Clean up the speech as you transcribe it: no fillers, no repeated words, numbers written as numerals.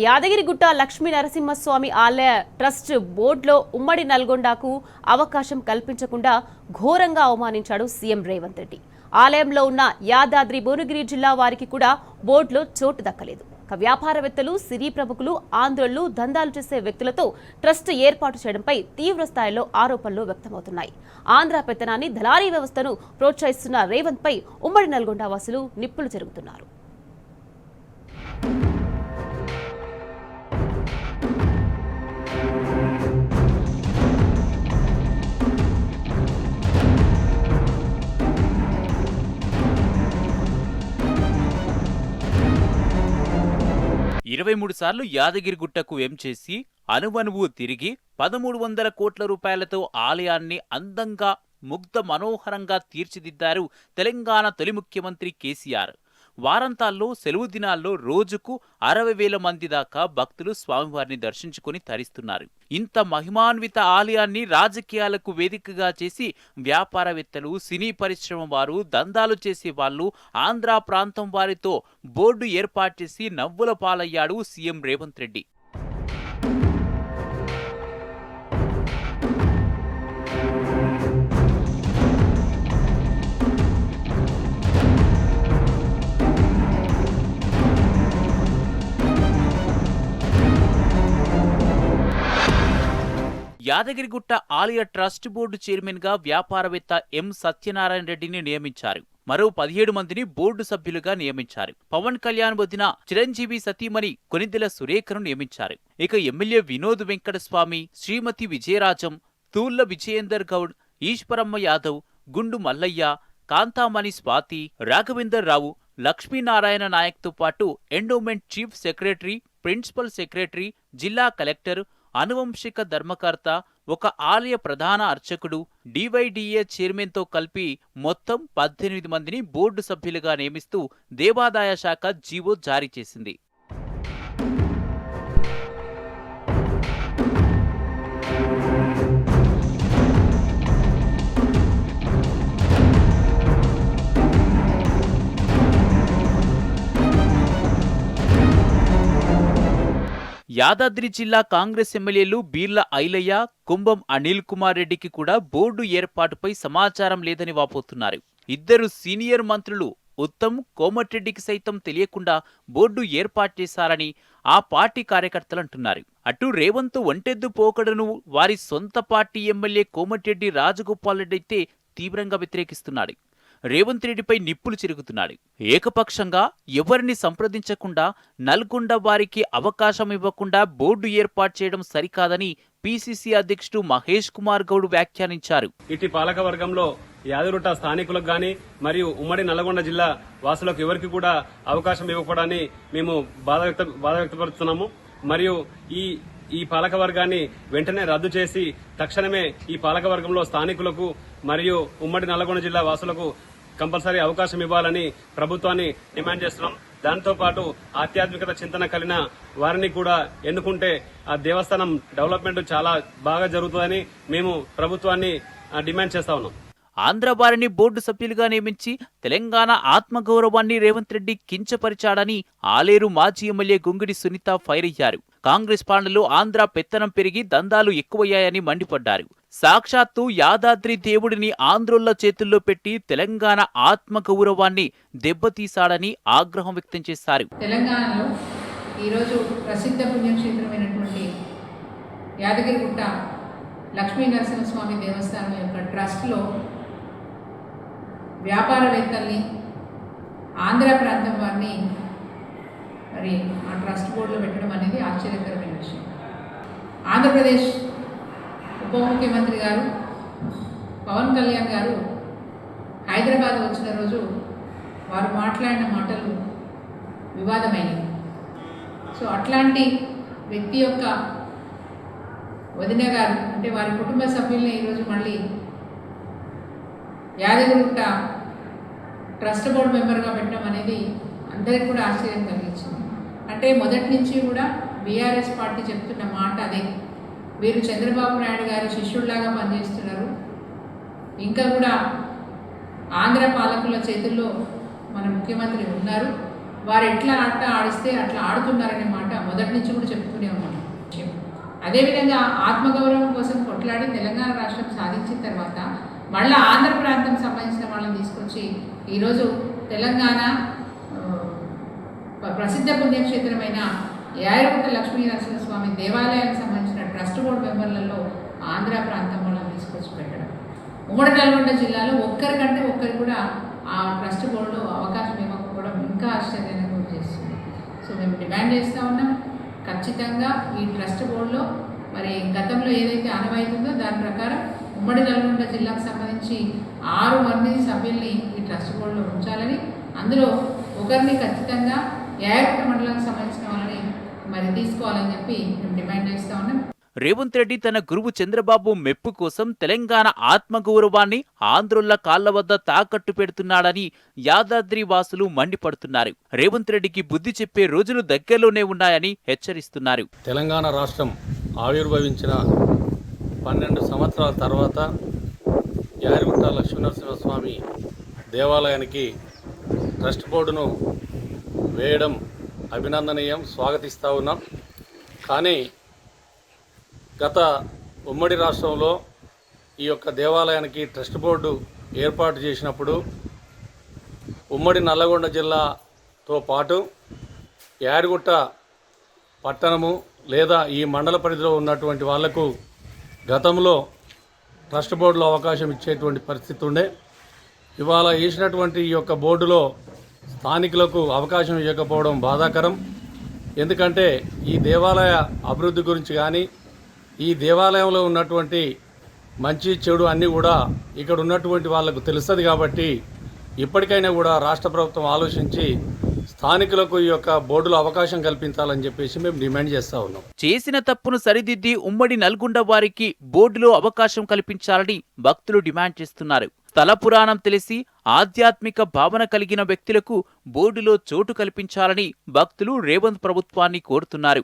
యాదగిరిగుట్ట లక్ష్మీ నరసింహస్వామి ఆలయ ట్రస్ట్ బోర్డులో ఉమ్మడి నల్గొండకు అవకాశం కల్పించకుండా ఘోరంగా అవమానించాడు సీఎం రేవంత్ రెడ్డి. ఆలయంలో ఉన్న యాదాద్రి భువనగిరి జిల్లా వారికి కూడా బోర్డులో చోటు దక్కలేదు. వ్యాపారవేత్తలు, సినీ ప్రముఖులు, ఆందోళనలు, దందాలు చేసే వ్యక్తులతో ట్రస్ట్ ఏర్పాటు చేయడంపై తీవ్ర స్థాయిలో ఆరోపణలు వ్యక్తమవుతున్నాయి. ఆంధ్ర పెత్తనాన్ని, దళారీ వ్యవస్థను ప్రోత్సహిస్తున్న రేవంత్ పై ఉమ్మడి నల్గొండ వాసులు నిప్పులు చెరుగుతున్నారు. ఇరవై 23 సార్లు యాదగిరిగుట్టకు ఎంచేసి అనువనువు తిరిగి 1300 కోట్ల రూపాయలతో ఆలయాన్ని అందంగా, ముగ్ధ మనోహరంగా తీర్చిదిద్దారు తెలంగాణ తొలి ముఖ్యమంత్రి కేసీఆర్. వారాంతాల్లో, సెలవు దినాల్లో రోజుకు 60,000 మంది దాకా భక్తులు స్వామివారిని దర్శించుకుని తరిస్తున్నారు. ఇంత మహిమాన్విత ఆలయాన్ని రాజకీయాలకు వేదికగా చేసి వ్యాపారవేత్తలు, సినీ పరిశ్రమ వారు, దందాలు చేసే వాళ్ళు, ఆంధ్ర ప్రాంతం వారితో బోర్డు ఏర్పాటు చేసి నవ్వుల పాలయ్యాడు సీఎం రేవంత్ రెడ్డి. యాదగిరిగుట్ట ఆలయ ట్రస్ట్ బోర్డు చైర్మన్ గా వ్యాపారవేత్త ఎం సత్యనారాయణ రెడ్డిని నియమించారు. మరో 17 మందిని బోర్డు సభ్యులుగా నియమించారు. పవన్ కళ్యాణ్ వదిన చిరంజీవి సతీమణి కొనిదెల సురేఖను నియమించారు. ఇక ఎమ్మెల్యే వినోద్ వెంకటస్వామి, శ్రీమతి విజయరాజం, తూళ్ల విజయేందర్ గౌడ్, ఈశ్వరమ్మ యాదవ్, గుండు మల్లయ్య, కాంతామణి స్వాతి, రాఘవేందర్ రావు, లక్ష్మీనారాయణ నాయక్తో పాటు endowment chief secretary, principal secretary, జిల్లా కలెక్టర్, అనువంశిక ధర్మకర్త, ఒక ఆలయ ప్రధాన అర్చకుడు, డివైడిఏ చైర్మన్తో కలిపి మొత్తం 18 మందిని బోర్డు సభ్యులుగా నియమిస్తూ దేవాదాయ శాఖ జీవో జారీ చేసింది. యాదాద్రి జిల్లా కాంగ్రెస్ ఎమ్మెల్యేలు బీర్ల ఐలయ్య, కుంభం అనిల్ కుమార్ రెడ్డికి కూడా బోర్డు ఏర్పాటుపై సమాచారం లేదని వాపోతున్నారు. ఇద్దరు సీనియర్ మంత్రులు ఉత్తమ్, కోమటిరెడ్డికి సైతం తెలియకుండా బోర్డు ఏర్పాటు చేశారని ఆ పార్టీ కార్యకర్తలు అంటున్నారు. అటు రేవంత్ ఒంటెద్దు పోకడను వారి సొంత పార్టీ ఎమ్మెల్యే కోమటిరెడ్డి రాజగోపాల్ రెడ్డి అయితే తీవ్రంగా వ్యతిరేకిస్తున్నాడు. రేవంత్ రెడ్డిపై నిప్పులు చిరుగుతున్నాడు. ఏకపక్షంగా ఎవరిని సంప్రదించకుండా, నల్గొండ వారికి అవకాశం ఇవ్వకుండా బోర్డు ఏర్పాటు చేయడం సరికాదని పిసిసి అధ్యక్షుడు మహేష్ కుమార్ గౌడ్ వ్యాఖ్యానించారు. ఇటు పాలక వర్గంలో యాదగిరిగుట్ట స్థానికులకు గాని మరియు ఉమ్మడి నల్గొండ జిల్లా వాసులకు ఎవరికి కూడా అవకాశం ఇవ్వకూడదని మేము బాధ వ్యక్తపరుస్తున్నాము. మరియు ఈ పాలక వర్గాన్ని వెంటనే రద్దు చేసి తక్షణమే ఈ పాలక వర్గంలో స్థానికులకు మరియు ఉమ్మడి నల్గొండ జిల్లా వాసులకు కంపల్సరీ అవకాశం ఇవ్వాలని ప్రభుత్వాన్ని డిమాండ్ చేస్తున్నాం. దాంతో పాటు ఆధ్యాత్మికత చింతన కలిగిన వారిని కూడా ఎన్నుకుంటే ఆ దేవస్థానం డెవలప్మెంట్ చాలా బాగా జరుగుతుందని మేము ప్రభుత్వాన్ని డిమాండ్ చేస్తా ఉన్నాం. ఆంధ్ర వారిని బోర్డు సభ్యులుగా నియమించి తెలంగాణ ఆత్మగౌరవాన్ని రేవంత్ రెడ్డి కించపరిచాడని ఆలేరు మాజీ ఎమ్మెల్యే గుంగిడి సునీత ఫైర్ అయ్యారు. కాంగ్రెస్ పాలనలో ఆంధ్ర పెత్తనం పెరిగి దందాలు ఎక్కువయ్యాయని మండిపడ్డారు. సాక్షాత్తు యాదాద్రి దేవుడిని ఆంధ్రోళ్ల చేతుల్లో పెట్టి తెలంగాణ ఆత్మగౌరవాన్ని దెబ్బతీశాడని ఆగ్రహం వ్యక్తం చేశారు. తెలంగాణలో ఈరోజు ప్రసిద్ధ పుణ్యక్షేత్రమైనటువంటి యాదగిరిగుట్ట లక్ష్మీ నరసింహస్వామి దేవస్థానం యొక్క ట్రస్ట్లో వ్యాపారవేత్తల్ని, ఆంధ్ర ప్రాంతం వారిని మరి ఆ ట్రస్ట్ బోర్డులో పెట్టడం అనేది ఆశ్చర్యకరమైన విషయం. ఆంధ్రప్రదేశ్ ఉప ముఖ్యమంత్రి గారు పవన్ కళ్యాణ్ గారు హైదరాబాద్ వచ్చిన రోజు వారు మాట్లాడిన మాటలు వివాదమైనవి. సో అట్లాంటి వ్యక్తి యొక్క వదిన గారు అంటే వారి కుటుంబ సభ్యుల్ని ఈరోజు మళ్ళీ యాదగిరిగుట్ట ట్రస్ట్ బోర్డు మెంబర్గా పెట్టడం అనేది అందరికీ కూడా ఆశ్చర్యం కలిగించింది. అంటే మొదటి నుంచి కూడా బీఆర్ఎస్ పార్టీ చెప్తున్న మాట అదే, వీరు చంద్రబాబు నాయుడు గారి శిష్యుల్లాగా పనిచేస్తున్నారు, ఇంకా కూడా ఆంధ్ర పాలకుల చేతుల్లో మన ముఖ్యమంత్రి ఉన్నారు, వారు ఎట్లా ఆట ఆడిస్తే అట్లా ఆడుతున్నారనే మాట మొదటి నుంచి కూడా చెప్తూనే ఉన్నాం. అదేవిధంగా ఆత్మగౌరవం కోసం కొట్లాడి తెలంగాణ రాష్ట్రం సాధించిన తర్వాత మళ్ళీ ఆంధ్ర ప్రాంతం సంబంధించిన వాళ్ళని తీసుకొచ్చి ఈరోజు తెలంగాణ ప్రసిద్ధ పుణ్యక్షేత్రమైన యాదగిరిగుట్ట లక్ష్మీనరసింహస్వామి దేవాలయానికి సంబంధించిన ట్రస్ట్ బోర్డు మెంబర్లలో ఆంధ్ర ప్రాంతం వాళ్ళని తీసుకొచ్చి పెట్టడం, ఉమ్మడి నల్గొండ జిల్లాలో ఒక్కరికంటే ఒక్కరు కూడా ఆ ట్రస్ట్ బోర్డులో అవకాశం ఇవ్వకపోవడం ఇంకా ఆశ్చర్యాన్ని గురి చేస్తుంది. సో మేము డిమాండ్ చేస్తూ ఉన్నాం, ఖచ్చితంగా ఈ ట్రస్ట్ బోర్డులో మరి గతంలో ఏదైతే ఆనవాయితుందో దాని ప్రకారం ఉమ్మడి నల్గొండ జిల్లాకు సంబంధించి 6 మంది సభ్యుల్ని ఈ ట్రస్ట్ బోర్డులో ఉంచాలని, అందులో ఒకరిని ఖచ్చితంగా యాదగిరిగుట్ట మండలానికి సంబంధించిన వాళ్ళని మరి తీసుకోవాలని చెప్పి మేము డిమాండ్ చేస్తూ ఉన్నాం. రేవంత్ రెడ్డి తన గురువు చంద్రబాబు మెప్పు కోసం తెలంగాణ ఆత్మగౌరవాన్ని ఆంధ్రుల కాళ్ల వద్ద తాకట్టు పెడుతున్నాడని యాదాద్రి వాసులు మండిపడుతున్నారు. రేవంత్ రెడ్డికి బుద్ధి చెప్పే రోజులు దగ్గరలోనే ఉన్నాయని హెచ్చరిస్తున్నారు. తెలంగాణ రాష్ట్రం ఆవిర్భవించిన 12 సంవత్సరాల తర్వాత యాదగిరిగుట్ట లక్ష్మీనరసింహస్వామి దేవాలయానికి ట్రస్ట్ బోర్డును వేయడం అభినందనీయం, స్వాగతిస్తూ ఉన్నాం. కానీ గత ఉమ్మడి రాష్ట్రంలో ఈ యొక్క దేవాలయానికి ట్రస్ట్ బోర్డు ఏర్పాటు చేసినప్పుడు ఉమ్మడి నల్లగొండ జిల్లాతో పాటు యాదగిరిగుట్ట పట్టణము లేదా ఈ మండల పరిధిలో ఉన్నటువంటి వాళ్లకు గతంలో ట్రస్ట్ బోర్డులో అవకాశం ఇచ్చేటువంటి పరిస్థితి ఉండే. ఇవాళ వేసినటువంటి ఈ యొక్క బోర్డులో స్థానికులకు అవకాశం ఇవ్వకపోవడం బాధాకరం. ఎందుకంటే ఈ దేవాలయ అభివృద్ధి గురించి కానీ ఈ దేవాలయంలో ఉన్నటువంటి మంచి చెడు అన్నీ కూడా ఇక్కడ ఉన్నటువంటి వాళ్ళకు తెలుస్తుంది. కాబట్టి ఇప్పటికైనా కూడా రాష్ట్ర ప్రభుత్వం ఆలోచించి స్థానికులకు ఈ యొక్క బోర్డులో అవకాశం కల్పించాలని చెప్పేసి మేము డిమాండ్ చేస్తూ ఉన్నాం. చేసిన తప్పును సరిదిద్ది ఉమ్మడి నల్గొండ వారికి బోర్డులో అవకాశం కల్పించాలని భక్తులు డిమాండ్ చేస్తున్నారు. స్థల పురాణం తెలిసి ఆధ్యాత్మిక భావన కలిగిన వ్యక్తులకు బోర్డులో చోటు కల్పించాలని భక్తులు రేవంత్ ప్రభుత్వాన్ని కోరుతున్నారు.